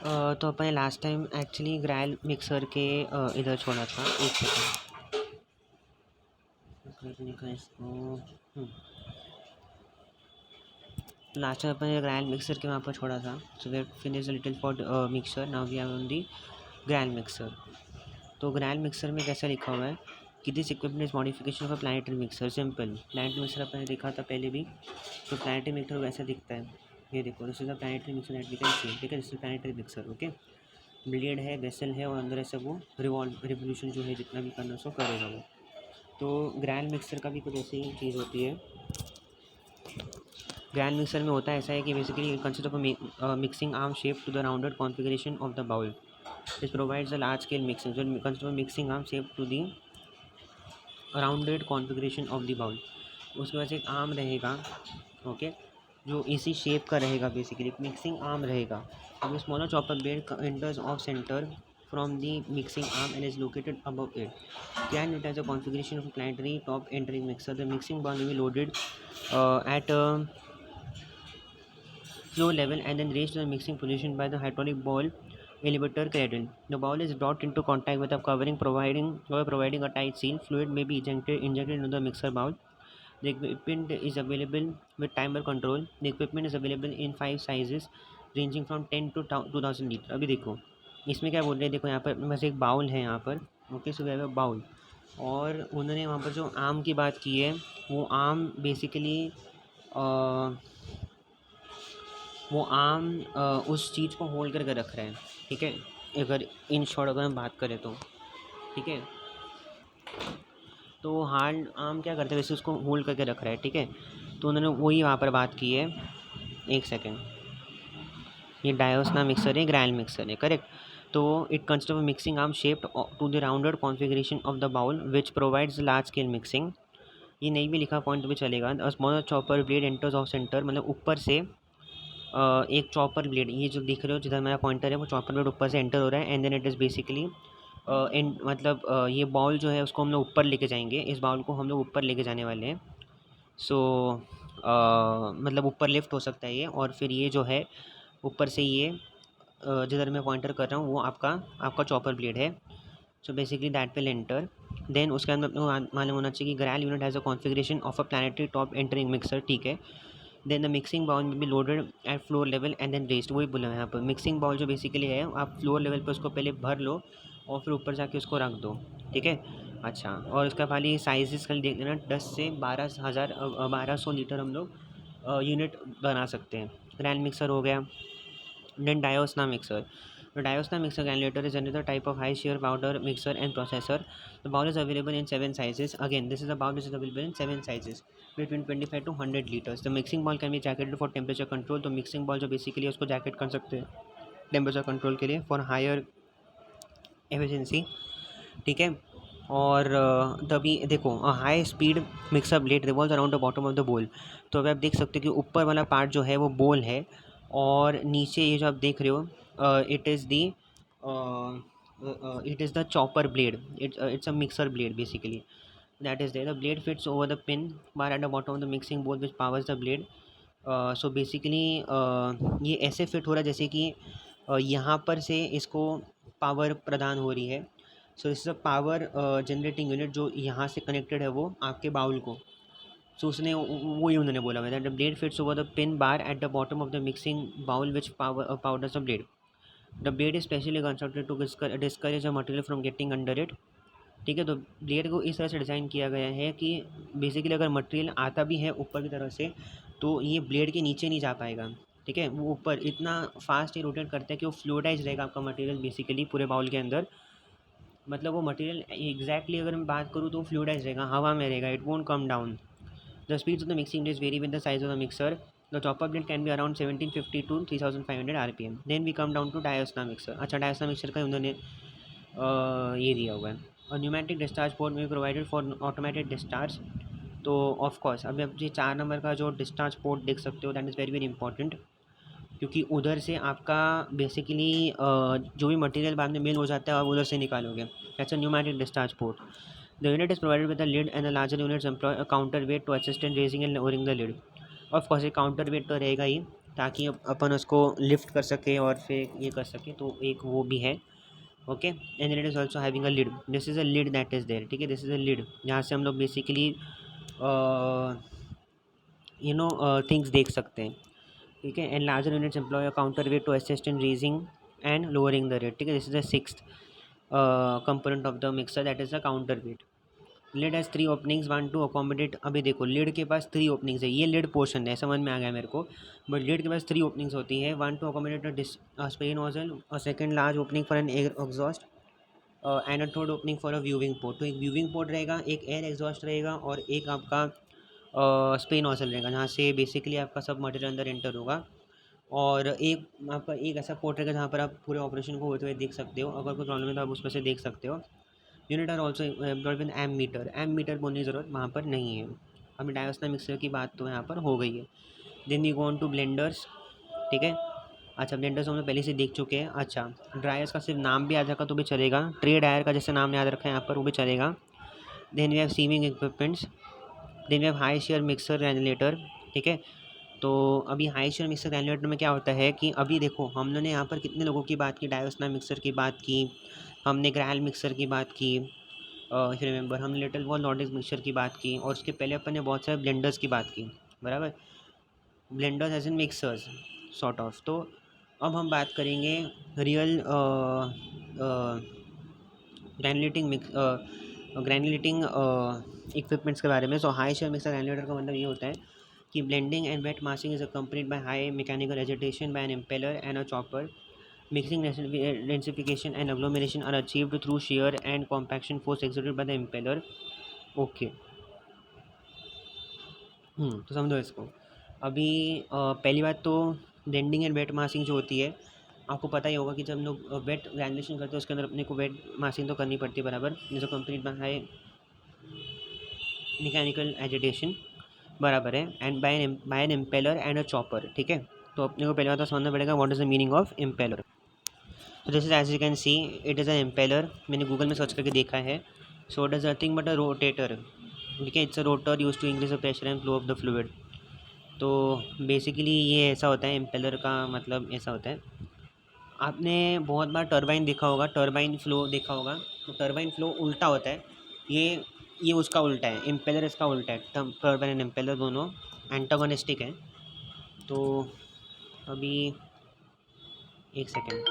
तो अपन last time actually Gral mixer के इधर छोड़ा था। एक सेकंड का इसको। लास्ट टाइम अपन ग्रैल मिक्सर के वहाँ पर छोड़ा था। So we finish little for mixer, now we are on the Gral mixer. तो ग्रैल मिक्सर में कैसा लिखा हुआ है कि this equipment is modification of a planetary mixer. Simple planetary mixer अपन ने देखा था पहले भी। तो प्लानेटरी मिक्सर वैसा दिखता है। ये देखो, this is a planetary mixer that we can see. ठीक है, this is planetary mixer. Okay, blade है, वेसल है और अंदर ऐसा वो रिवोल्यूशन जो है जितना भी करना सो करेगा वो। तो ग्रैंड मिक्सर का भी कुछ ऐसी ही चीज़ होती है। ग्रैंड मिक्सर में होता है ऐसा है कि basically consist of mixing arm shape to the rounded configuration of the bowl. This provides a large scale mixing जो consist of mixing arm shape to the rounded configuration of the bowl. उसके बाद एक arm रहेगा, okay, जो इसी shape का रहेगा, basically mixing arm रहेगा। अब smaller chopper blade enters off centre from the mixing arm and is located above it. Can it has a configuration of a planetary top entering mixer. The mixing bowl will be loaded at floor level and then raised to the mixing position by the hydraulic ball elevator cradle. The ball is brought into contact with a covering providing a tight seal. Fluid may be injected into the mixer bowl. The equipment is available with timer control. The equipment is available in 5 sizes ranging from 10 to 2000 litre. अभी देखो इसमें क्या बोल रहे हैं, देखो यहाँ पर बस एक बाउल है यहाँ पर। Okay, so we have a bowl. और उन्होंने वहाँ पर जो आम की बात की है वो आम बेसिकली वो आम उस चीज़ को होल्ड करके रख रहे हैं। ठीक है, अगर इन शॉर्ट अगर हम बात करें तो ठीक है, तो हार्ड आम क्या करते हैं वैसे उसको होल्ड करके रख रहा है। ठीक है, तो उन्होंने वही वहाँ पर बात की है। एक सेकेंड, ये डायोसना मिक्सर है, ग्रैंड मिक्सर है, करेक्ट। तो it consist of mixing arm shaped to the rounded configuration of the bowl which provides large scale mixing. ये नहीं भी लिखा पॉइंट भी चलेगा। Smaller chopper blade enters off center, मतलब ऊपर से एक चॉपर ब्लेड, ये जो दिख रहे हो जिधर मेरा पॉइंटर है वो चॉपर ब्लेड ऊपर से एंटर हो रहा है। And then it is basically मतलब ये बॉल जो है उसको हम लोग ऊपर लेके जाएंगे। इस बाउल को हम लोग ऊपर लेके जाने वाले हैं। सो मतलब ऊपर लिफ्ट हो सकता है ये, और फिर ये जो है ऊपर से ये जिधर मैं पॉइंटर कर रहा हूँ वो आपका चॉपर ब्लेड है। So basically that will enter. Then उसके अंदर अपने को मालूम होना चाहिए कि Gral unit has a configuration of a planetary top entering mixer. ठीक है, देन द मिक्सिंग बाउल में be loaded at floor level and then rest. वही बोला यहाँ पर मिक्सिंग बाउल जो बेसिकली है आप फ्लोर लेवल पर उसको पहले भर लो और फिर ऊपर जाके उसको रख दो। ठीक है, अच्छा, और उसका खाली साइजेस कल देख लेना, 10 से 1200 लीटर हम लोग यूनिट बना सकते हैं। ग्रैंड मिक्सर हो गया। Then Diosna mixer. The Diosna mixer granulator is another type of high shear powder mixer and processor. The bowl is available in 7 sizes. Again, this is a bowl which is available in 7 sizes between 25 to 100 liters. The mixing bowl can be jacketed for temperature control. तो mixing bowl जो basically उसको jacket कर सकते हैं temperature control के लिए for higher efficiency. ठीक है, और तभी देखो high speed mixer blade revolves around the bottom of the बोल। तो अभी आप देख सकते हो कि ऊपर वाला पार्ट जो है वो बोल है और नीचे ये जो आप देख रहे हो it is the chopper blade. It's a mixer blade basically that is there. The blade fits over the pin bar at the bottom of the mixing bowl which powers the blade. So basically ये ऐसे fit हो रहा है जैसे कि यहाँ पर से इसको पावर प्रदान हो रही है। So this is a power generating unit जो यहाँ से कनेक्टेड है वो आपके बाउल को। सो उसने वही उन्होंने बोला हुआ था, the blade fits over the pin bar at the bottom of the mixing bowl which powders the blade. The blade is specially constructed to discourage a material from getting under it. ठीक है, तो blade को इस तरह से design किया गया है कि बेसिकली अगर मटेरियल आता भी है ऊपर की तरफ से तो ये ब्लेड के नीचे नहीं जा पाएगा। ठीक है, वो ऊपर इतना फास्ट ही रोटेट करता है कि वो फ्लूइडाइज रहेगा आपका मटेरियल बेसिकली पूरे बाउल के अंदर। मतलब वो मटेरियल एग्जैक्टली अगर मैं बात करूँ तो फ्लूइडाइज रहेगा, हवा में रहेगा, it won't come down. The speeds of the mixing blades vary with the size of the mixer. The chopper blade can be around 1750 to 3500 RPM. Then we come down to Diosna mixer. अच्छा, Diosna mixer का उन्होंने ये दिया हुआ है। और pneumatic discharge port में provided for automated discharge. तो ऑफ कोर्स अभी आप ये 4 नंबर का जो डिस्चार्ज पोर्ट देख सकते हो that is very very important, क्योंकि उधर से आपका बेसिकली जो भी मटेरियल बाद में मेल हो जाता है आप उधर से निकालोगे। That's a pneumatic discharge port. The unit is provided with a lid and the larger units employ a counterweight to assist in raising and lowering the lid. Of course, एक counterweight तो रहेगा ही, ताकि अपन उसको लिफ्ट कर सके और फिर ये कर सके, तो एक वो भी है। Okay, and it is also having a lid, this is a lid that is there, ठीक है, दिस इज़ अ लिड जहाँ से हम लोग बेसिकली थिंग्स देख सकते हैं, ठीक है। And larger units employ a counter weight to assist in raising and lowering the rate, ठीक है, this is the sixth component of the mixer that is the counter weight. Lid has 3 openings, one to accommodate, अभी देखो lid के पास 3 openings है, ये lid portion है, समझ में आ गया मेरे को। बट लिड के पास 3 ओपनिंग्स होती है, one to accommodate spray nozzle, और second large opening for an air exhaust, and a third opening for a viewing port. तो एक व्यूइंग पोर्ट रहेगा, एक एयर एग्जॉस्ट रहेगा, और एक आपका स्प्रे नोजल रहेगा जहाँ से बेसिकली आपका सब मटेरियल अंदर एंटर होगा। और एक आपका एक ऐसा पोर्ट रहेगा जहाँ पर आप पूरे ऑपरेशन को होते हुए देख सकते हो, अगर कोई प्रॉब्लम है तो आप उसमें से देख सकते हो। Unit are also employed with M meter, M meter बोलने की ज़रूरत वहाँ पर नहीं है। अभी डायोस्ना मिक्सर की बात तो यहाँ पर हो गई है। Then you go on to blenders, ठीक है। अच्छा, ब्लेंडर्स हम लोग पहले से देख चुके हैं। अच्छा, ड्रायर्स का सिर्फ नाम भी याद रखा तो भी चलेगा, ट्रे ड्रायर का जैसे नाम याद रखा है यहाँ पर वो भी चलेगा। Then we have sieving equipments, then we have high shear mixer granulator, ठीक है। तो अभी हाई शेयर मिक्सर ग्रैनुलेटर में क्या होता है कि अभी देखो हम लोगों ने यहाँ पर कितने लोगों की बात की, डायोस्ना मिक्सर की बात की, हमने ग्रैल मिक्सर की बात की, इफ रिमेंबर हमने लिटिल वॉल नॉर्डिक मिक्सर की बात की, और उसके पहले अपन ने बहुत सारे ब्लेंडर्स की बात की, बराबर, blenders as in mixers sort of. तो अब हम बात करेंगे रियल ग्रैनुलेटिंग ग्रैनुलेटिंग इक्विपमेंट्स के बारे में। सो हाई शेयर मिक्सर ग्रैनुलेटर का मतलब ये होता है कि blending and wet massing is accompanied by high mechanical agitation by an impeller and a chopper. Mixing, densification and agglomeration are achieved through shear and compaction force exerted by the impeller. Okay. तो समझो इसको। अभी पहली बात तो blending and wait मासिंग जो होती है, आपको पता ही होगा कि जब हम लोग वेट ग्रैनुलेशन करते हैं उसके अंदर अपने को वेट मासिंग तो करनी पड़ती है बराबर, जो complete by high mechanical agitation, बराबर है, and by an impeller and a chopper, ठीक है। तो अपने को पहले बात तो समझना पड़ेगा what is the meaning of impeller. तो this is as you can see it is an impeller, मैंने गूगल में सर्च करके देखा है। So it is nothing but a rotator, ठीक है, it's a rotor use to increase the pressure and flow of the fluid. तो basically ये ऐसा होता है, इम्पेलर का मतलब ऐसा होता है। आपने बहुत बार टरबाइन देखा होगा, टरबाइन फ्लो देखा होगा, तो टरबाइन फ्लो उल्टा होता है, ये उसका उल्टा है, इम्पेलर इसका उल्टा है। टरबाइन एंड इम्पेलर दोनों एंटागोनिस्टिक हैं। तो अभी एक सेकेंड,